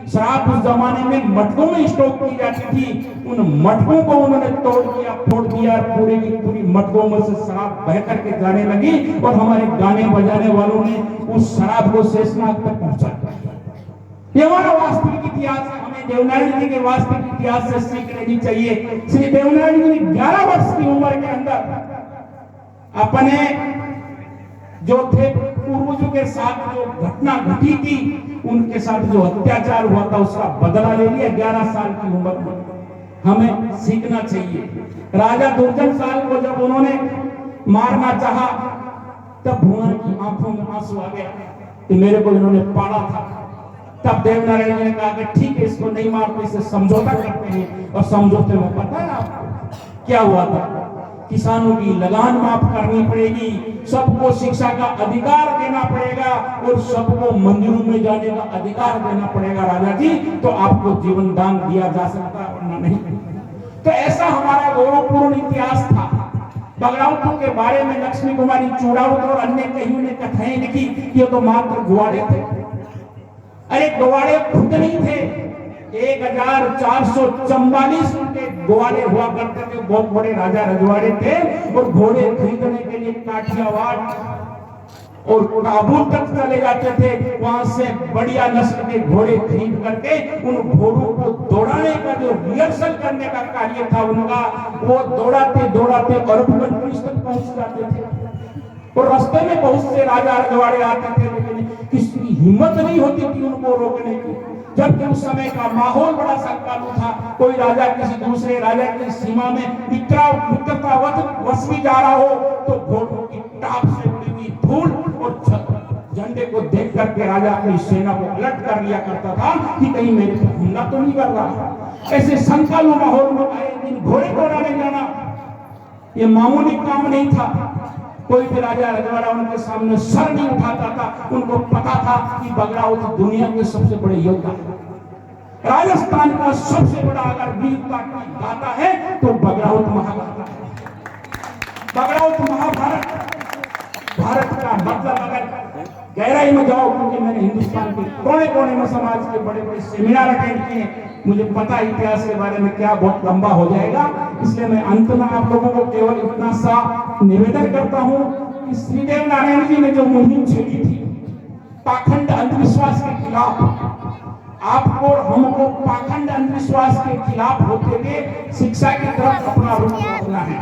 शराब उस जमाने में मटकों में स्टोर की जाती थी, उन मटकों को उन्होंने तोड़ दिया, फोड़ दिया, पूरी की पूरी मटकों में से शराब बह करके जाने लगी और हमारे गाने बजाने वालों ने उस शराब को शेषनाग तक पहुंचा दिया। ये हमारा वास्तविक इतिहास है। हमें देवनारायण जी के वास्तविक इतिहास से सीख लेनी चाहिए। श्री देवनारायण जी 11 वर्ष की उम्र के अंदर अपने जो थे पूर्वजों के साथ जो घटना घटी थी, उनके साथ जो अत्याचार हुआ था, उसका बदला ले लिया 11 साल की उम्र में। हमें सीखना चाहिए। राजा दुर्जन साल को जब उन्होंने मारना चाहा, तब भूना की आंखों में आंसू आ गया कि मेरे को इन्होंने पाला था। तब देवनारायण जी ने कहा कि ठीक है, इसको नहीं मारते, इसे समझौता करते हैं। और समझौते में पता है आपको क्या हुआ था? किसानों की लगान माफ करनी पड़ेगी, सबको शिक्षा का अधिकार देना पड़ेगा और सबको मंदिरों में जाने का अधिकार देना पड़ेगा राजा जी, तो आपको जीवन दान दिया जा सकता है, वरना नहीं। तो ऐसा हमारा गौरवपूर्ण इतिहास था। बगराउतों के बारे में लक्ष्मी कुमारी चूड़ावत और अन्य कईयों ने कथाएं लिखी कि ये तो मात्र गुवाड़े थे। अरे गुवाड़े खुद नहीं थे, 1444 उनके ग्वाले हुआ करते थे। बहुत बड़े राजा रजवाड़े थे और घोड़े खरीदने के लिए काठियावाड़ और काबुल तक चले जाते थे। वहां से बढ़िया नस्ल के घोड़े खरीद करके उन घोड़ों को दौड़ाने का जो रिहर्सल करने का कार्य था उनका, वो दौड़ाते दौड़ाते अरब कंट्रीज तक पहुंच जाते थे। और रास्ते में बहुत से राजा रजवाड़े आते थे, लेकिन किसी की हिम्मत नहीं होती थी उनको रोकने की। जबकि उस समय का माहौल बड़ा संकालू था। कोई राजा किसी दूसरे राजा की सीमा में मित्रतावश भी जा रहा हो तो घोड़ों की टाप से उड़ी हुई धूल और झंडे को देख करके राजा अपनी सेना को अलर्ट कर लिया करता था कि कहीं मेरे को हमला तो नहीं कर रहा। ऐसे संकालू माहौल में आए दिन घोड़े दौड़ाने जाना ये मामूली काम नहीं था। कोई भी राजा रजवाड़ा उनके सामने सर नहीं उठाता था। उनको पता था कि बगराउत दुनिया के सबसे बड़े योद्धा, राजस्थान का सबसे बड़ा अगर वीरता की गाथा है तो बगराउत महागाथा है। बगराउत महाभारत, भारत का मतलब अगर गहराई में जाओ, क्योंकि मैंने हिंदुस्तान के कोने कोने में समाज के बड़े बड़े सेमिनार अटेंड किए, मुझे पता इतिहास के बारे में क्या बहुत लंबा हो जाएगा। इसलिए मैं अंत में आप लोगों को केवल इतना सा निवेदन करता हूं कि श्री देवनारायण जी ने जो मुहिम छेड़ी थी पाखंड अंधविश्वास के खिलाफ, आपको और हमको पाखंड अंधविश्वास के खिलाफ होते हुए शिक्षा की तरफ अपना रुख करना है।